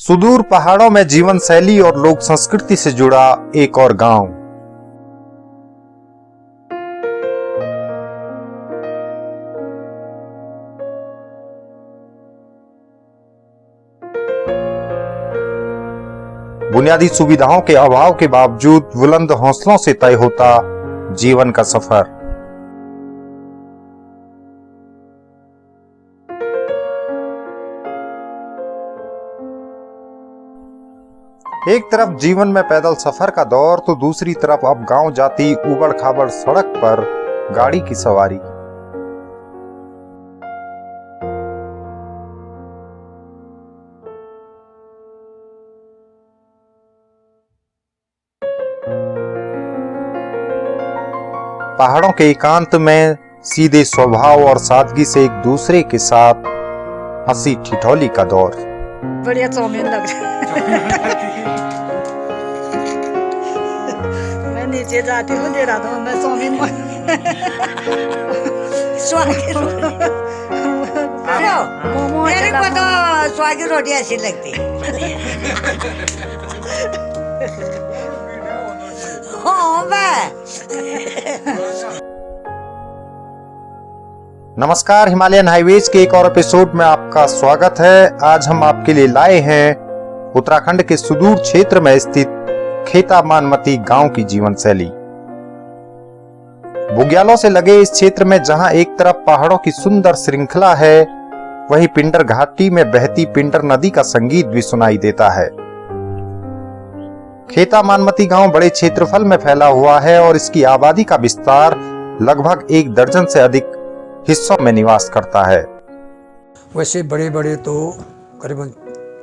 सुदूर पहाड़ों में जीवन शैली और लोक संस्कृति से जुड़ा एक और गांव। बुनियादी सुविधाओं के अभाव के बावजूद बुलंद हौसलों से तय होता जीवन का सफर। एक तरफ जीवन में पैदल सफर का दौर तो दूसरी तरफ अब गांव जाती उबड़ खाबड़ सड़क पर गाड़ी की सवारी। पहाड़ों के एकांत में सीधे स्वभाव और सादगी से एक दूसरे के साथ हंसी ठिठोली का दौर। बढ़िया चाउमीन लग रहा मैं नीचे जाती हूँ, दे रहा था मैं चाउमीन मेरे को तो स्वागी रोटी ऐसी लगती नमस्कार, हिमालयन हाईवेज के एक और एपिसोड में आपका स्वागत है। आज हम आपके लिए लाए हैं उत्तराखंड के सुदूर क्षेत्र में स्थित खेता मानमती गांव की जीवन शैली। बुग्यालों से लगे इस क्षेत्र में जहां एक तरफ पहाड़ों की सुंदर श्रृंखला है, वहीं पिंडर घाटी में बहती पिंडर नदी का संगीत भी सुनाई देता है। खेता मानमती गांव बड़े क्षेत्रफल में फैला हुआ है और इसकी आबादी का विस्तार लगभग 1 दर्जन से अधिक हिस्सों में निवास करता है। वैसे बड़े बड़े तो करीबन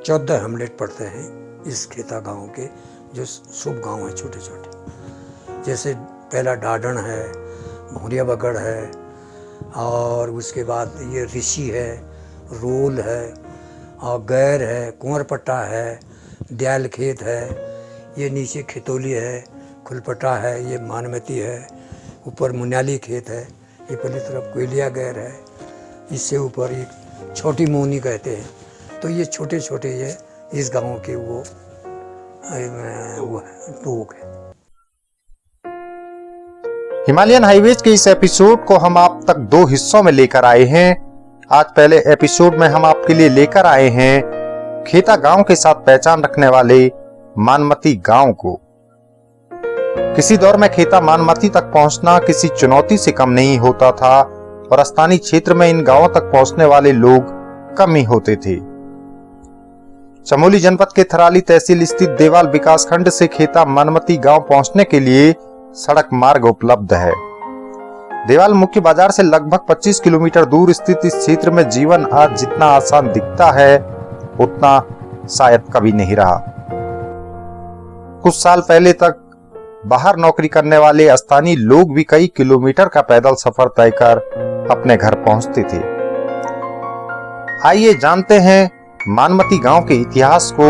14 हमलेट पड़ते हैं इस खेता गांव के, जो शुभ गांव है छोटे छोटे। जैसे पहला डाडन है, भूरिया बगड़ है, और उसके बाद ये ऋषि है, रोल है, और गैर है, कुंवरपट्टा है, दयाल खेत है, ये नीचे खितौली है, खुलपट्टा है, ये मानमती है, ऊपर मुन्याली खेत है, ये पहली तरफ कोयलिया गैर है, इससे ऊपर एक छोटी मोनी कहते हैं। तो ये छोटे छोटे ये इस गांव के वो टोक है। हिमालयन हाईवेज के इस एपिसोड को हम आप तक 2 हिस्सों में लेकर आए हैं। आज पहले एपिसोड में हम आपके लिए लेकर आए हैं खेता गांव के साथ पहचान रखने वाले मानमती गांव को। किसी दौर में खेता मानमती तक पहुंचना किसी चुनौती से कम नहीं होता था और स्थानीय क्षेत्र में इन गांवों तक पहुंचने वाले लोग कम ही होते थे। चमोली जनपद के थराली तहसील स्थित देवाल विकास खंड से खेता मानमती गांव पहुंचने के लिए सड़क मार्ग उपलब्ध है। देवाल मुख्य बाजार से लगभग 25 किलोमीटर दूर स्थित इस क्षेत्र में जीवन आज जितना आसान दिखता है उतना शायद कभी नहीं रहा। कुछ साल पहले तक बाहर नौकरी करने वाले स्थानीय लोग भी कई किलोमीटर का पैदल सफर तय कर अपने घर पहुंचते थे। आइए जानते हैं मानमती गांव के इतिहास को,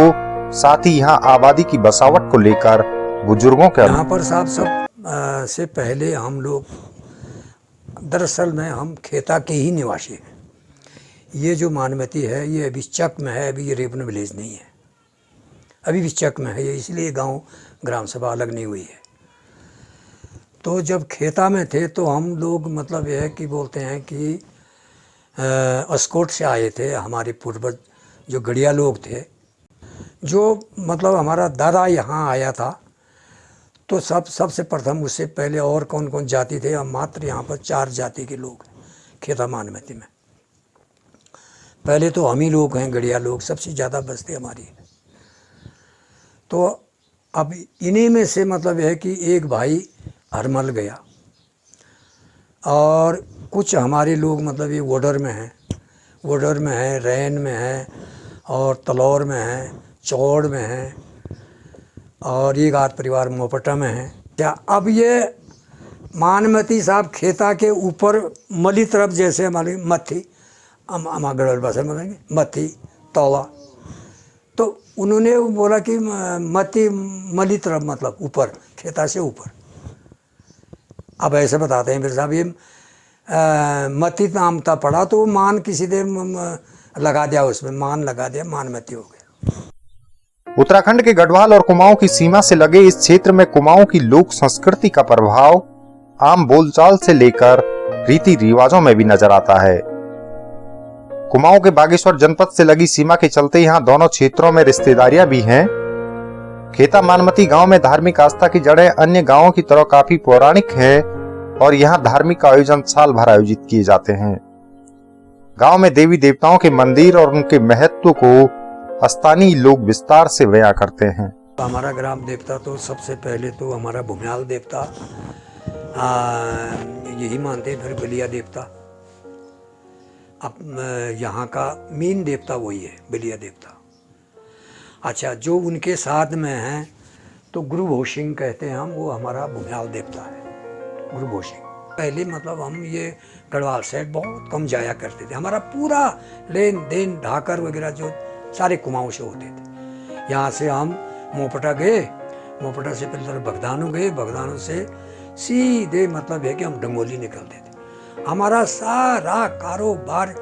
साथ ही यहां आबादी की बसावट को लेकर बुजुर्गों के। यहाँ पर साहब सब से पहले हम लोग दरअसल में हम खेता के ही निवासी हैं। ये जो मानमती है ये अभी चक में है, अभी ये रेवन विलेज नहीं है, अभी भी चक में है ये, इसलिए गांव ग्राम सभा अलग नहीं हुई है। तो जब खेता में थे तो हम लोग मतलब यह है कि बोलते हैं कि अस्कोट से आए थे हमारे पूर्वज, जो गढ़िया लोग थे, जो मतलब हमारा दादा यहाँ आया था। तो सबसे प्रथम उससे पहले और कौन कौन जाति थे, हम मात्र यहाँ पर 4 जाति के लोग हैं खेता मानमती में। पहले तो हम ही लोग हैं, गढ़िया लोग सबसे ज़्यादा बस्ती हमारी है। तो अब इन्हीं में से मतलब यह है कि एक भाई हरमल गया, और कुछ हमारे लोग मतलब ये वोडर में हैं, वोडर में है, रैन में है, और तलौर में है, चौड़ में है, और एक आध परिवार मोपटा में है। क्या अब ये मानमती साहब खेता के ऊपर मली तरफ, जैसे हमारी मत्थी गढ़ बसर बोलेंगे मत्थी तौला, तो उन्होंने बोला कि मत्ती मली तरफ मतलब ऊपर, खेता से ऊपर। अब ऐसे बताते हैं फिर साहब, ये मती नाम था पड़ा तो मान किसी ने लगा दिया, उसमें मान लगा दिया, मानमती हो गया। उत्तराखंड के गढ़वाल और कुमाऊं की सीमा से लगे इस क्षेत्र में कुमाऊं की लोक संस्कृति का प्रभाव आम बोलचाल से लेकर रीति रिवाजों में भी नजर आता है। कुमाऊं के बागेश्वर जनपद से लगी सीमा के चलते यहाँ दोनों क्षेत्रों में रिश्तेदारियां भी हैं। खेता मानमती गांव में धार्मिक आस्था की जड़ें अन्य गांवों की तरह काफी पौराणिक है और यहाँ धार्मिक आयोजन साल भर आयोजित किए जाते हैं। गांव में देवी देवताओं के मंदिर और उनके महत्व को स्थानीय लोग विस्तार से बयां करते हैं। हमारा ग्राम देवता तो सबसे पहले तो हमारा भूमियाल देवता यही मानते हैं, फिर बलिया देवता। अब यहाँ का मेन देवता वही है, बलिया देवता। अच्छा, जो उनके साथ में हैं तो गुरु भोशिंग कहते हैं हम, वो हमारा भूमियाल देवता है, गुरु भोशिंग। पहले मतलब हम ये गढ़वाल साइड बहुत कम जाया करते थे। हमारा पूरा लेन देन ढाकर वगैरह जो सारे कुमाऊं से होते थे। यहाँ से हम मोपटा गए, मोपटा से पहले बगदानू गए, बगदानू से सीधे मतलब है कि हम डंगोली निकलते थे। हमारा सारा कारोबार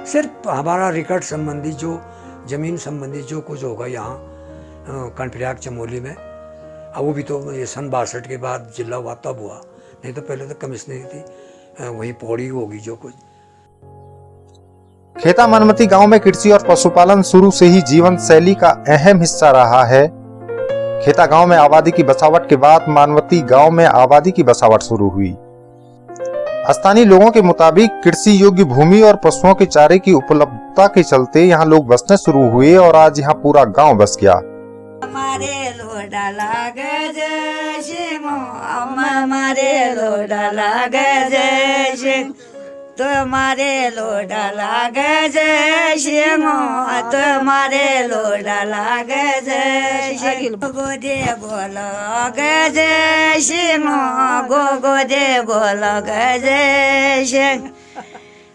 सिर्फ हमारा रिकॉर्ड संबंधी जो ज़मीन संबंधी जो कुछ होगा यहाँ कनप्रयाग चमोली में, अब वो भी तो ये सन 62 के बाद जिला हुआ तब हुआ, नहीं तो पहले तो कमिश्नरी थी, वहीं पौड़ी होगी जो कुछ। खेता मानमती गांव में कृषि और पशुपालन शुरू से ही जीवन शैली का अहम हिस्सा रहा है। खेता गांव में आबादी की बसावट के बाद मानमती गांव में आबादी की बसावट शुरू हुई। स्थानीय लोगों के मुताबिक कृषि योग्य भूमि और पशुओं के चारे की उपलब्धता के चलते यहाँ लोग बसने शुरू हुए और आज यहाँ पूरा गांव बस गया। हमारे लोडा लागे जैसे हमारे लोडा लागे जैसे तुम्हारे लोडा लागे जैसे तुम्हारे लोडा लागे जैसे गोदे बोलो जैसे गोदे बोलो जैसे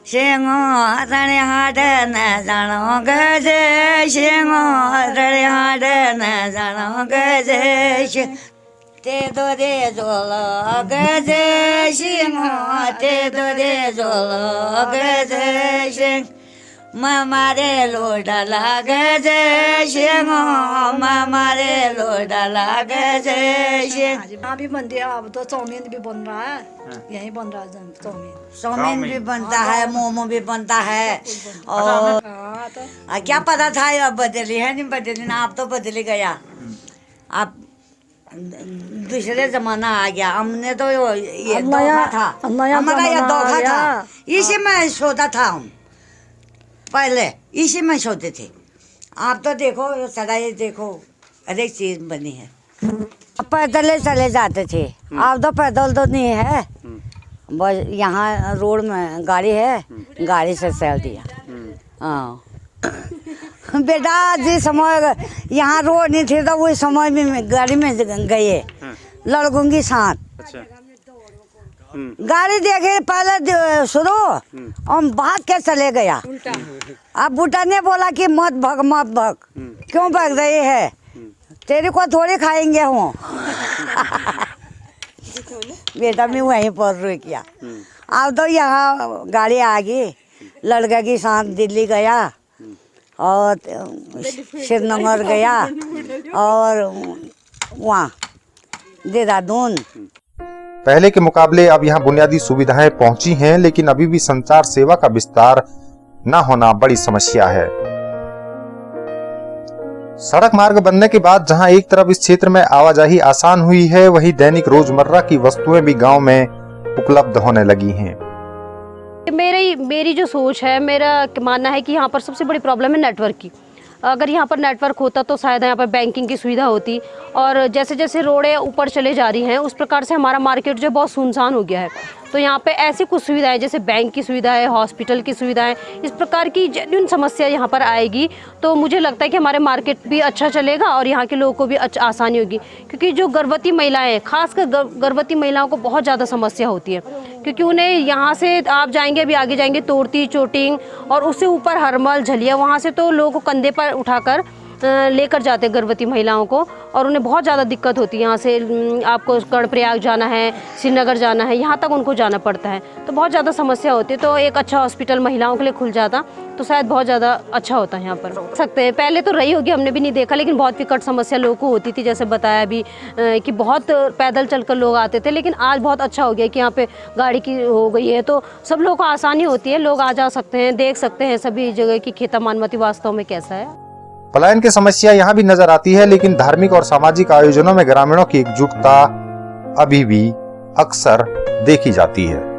शेंगो तने हाड न जानो गजे शेंगो तने हाड न जानो गजे ते दो दे जोलो गजे शेंगो ते दो दे जोलो गजे शेंग मारे लोडा लागे जे शेंगो मारे लोडा लागे जे शेंग। यहाँ भी बनती है, अब तो चाउमीन भी बन रहा है, यहीं बन रहा है चाउमीन। चाउमीन भी बनता है, मोमो भी बनता है। और क्या पता था अब बदली है नहीं बदली ना, अब तो बदली गया, अब दूसरे जमाना आ गया। हमने तो ये धोखा था, हमारा ये धोखा था, इसी में सोता था हम पहले, इसी में सोते थे। आप तो देखो सगाई देखो, हर एक चीज बनी है। पैदल चले जाते थे, अब तो पैदल तो नहीं है, बस यहाँ रोड में गाड़ी है, गाड़ी से चल दिया। हाँ बेटा, जिस समय यहाँ रोड नहीं थी तो वही समय में गाड़ी में गए लड़कों के साथ। गाड़ी देखे पहले शुरू हम भाग के चले गया। अब बुटा ने बोला कि मत भग मत भग, क्यों भग रही है, तेरे को थोड़ी खाएंगे हूँ। बेटा मैं वहीं पर रुक गया। अब तो यहाँ गाड़ी आ गई, लड़का के साथ दिल्ली गया और श्रीनगर गया और वहाँ देहरादून। पहले के मुकाबले अब यहाँ बुनियादी सुविधाएं पहुंची हैं, लेकिन अभी भी संचार सेवा का विस्तार न होना बड़ी समस्या है। सड़क मार्ग बनने के बाद जहां एक तरफ इस क्षेत्र में आवाजाही आसान हुई है, वहीं दैनिक रोजमर्रा की वस्तुएं भी गांव में उपलब्ध होने लगी हैं। मेरी जो सोच है, मेरा मानना है कि यहाँ पर सबसे बड़ी प्रॉब्लम है नेटवर्क की। अगर यहाँ पर नेटवर्क होता तो शायद यहाँ पर बैंकिंग की सुविधा होती, और जैसे जैसे रोडें ऊपर चले जा रही हैं उस प्रकार से हमारा मार्केट जो बहुत सुनसान हो गया है। तो यहाँ पे ऐसी कुछ सुविधाएं जैसे बैंक की सुविधा है, हॉस्पिटल की सुविधाएं, इस प्रकार की जेन्युइन समस्या यहाँ पर आएगी तो मुझे लगता है कि हमारे मार्केट भी अच्छा चलेगा और यहाँ के लोगों को भी आसानी होगी। क्योंकि जो गर्भवती महिलाएं, खासकर गर्भवती महिलाओं को बहुत ज़्यादा समस्या होती है, क्योंकि उन्हें यहाँ से आप जाएंगे, अभी आगे जाएंगे तोड़ती, चोटिंग और उससे ऊपर हरमल, झलिया, वहाँ से तो लोगों को कंधे पर उठाकर लेकर जाते हैं गर्भवती महिलाओं को, और उन्हें बहुत ज़्यादा दिक्कत होती है। यहाँ से आपको कर्णप्रयाग जाना है, श्रीनगर जाना है, यहाँ तक उनको जाना पड़ता है, तो बहुत ज़्यादा समस्या होती है। तो एक अच्छा हॉस्पिटल महिलाओं के लिए खुल जाता तो शायद बहुत ज़्यादा अच्छा होता है यहाँ पर। सकते हैं पहले तो रही होगी, हमने भी नहीं देखा, लेकिन बहुत विकट समस्या लोगों को होती थी, जैसे बताया अभी कि बहुत पैदल चलकर लोग आते थे। लेकिन आज बहुत अच्छा हो गया कि यहाँ पे गाड़ी की हो गई है, तो सब लोगों को आसानी होती है, लोग आ जा सकते हैं, देख सकते हैं सभी जगह की खेता मानमती वास्तव में कैसा है। पलायन की समस्या यहाँ भी नजर आती है, लेकिन धार्मिक और सामाजिक आयोजनों में ग्रामीणों की एकजुटता अभी भी अक्सर देखी जाती है।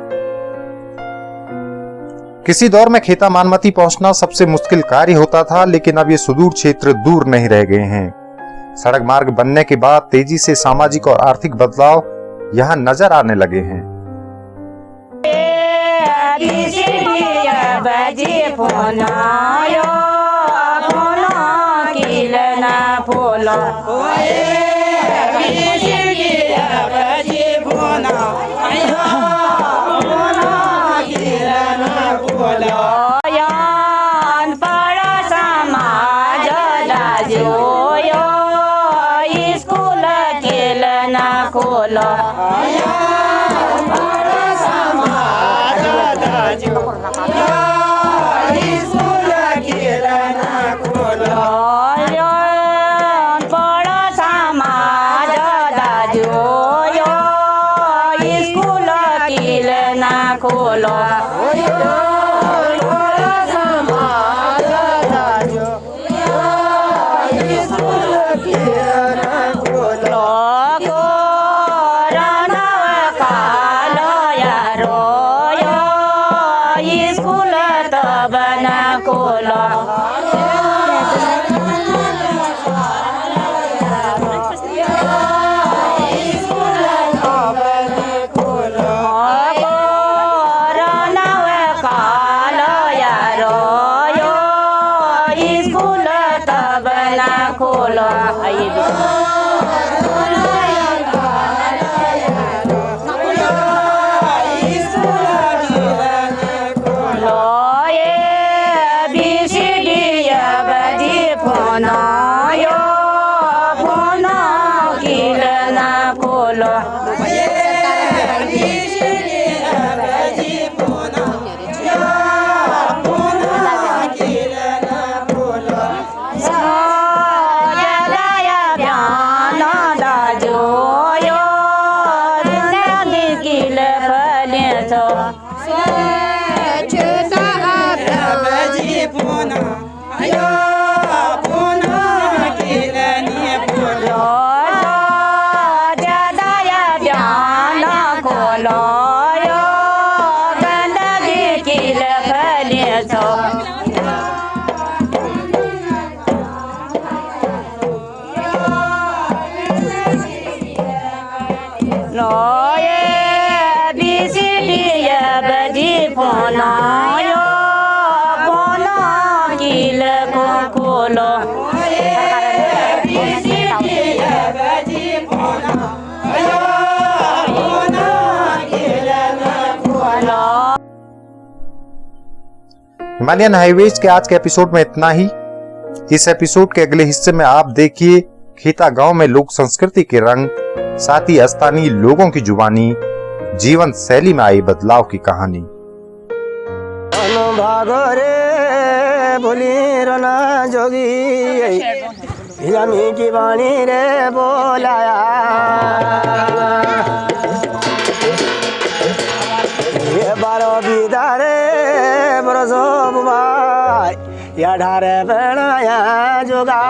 किसी दौर में खेता मानमती पहुंचना सबसे मुश्किल कार्य होता था, लेकिन अब ये सुदूर क्षेत्र दूर नहीं रह गए हैं। सड़क मार्ग बनने के बाद तेजी से सामाजिक और आर्थिक बदलाव यहाँ नजर आने लगे हैं। हिमालयन हाईवेज के आज के एपिसोड में इतना ही। इस एपिसोड के अगले हिस्से में आप देखिए खेता गांव में लोक संस्कृति के रंग, साथ ही स्थानीय लोगों की जुबानी, जीवन शैली में आई बदलाव की कहानी। जोगी की वाणी रे बोलाया ये बारो बिदारे बरसो बुबाई या ढारे बनाया जोगा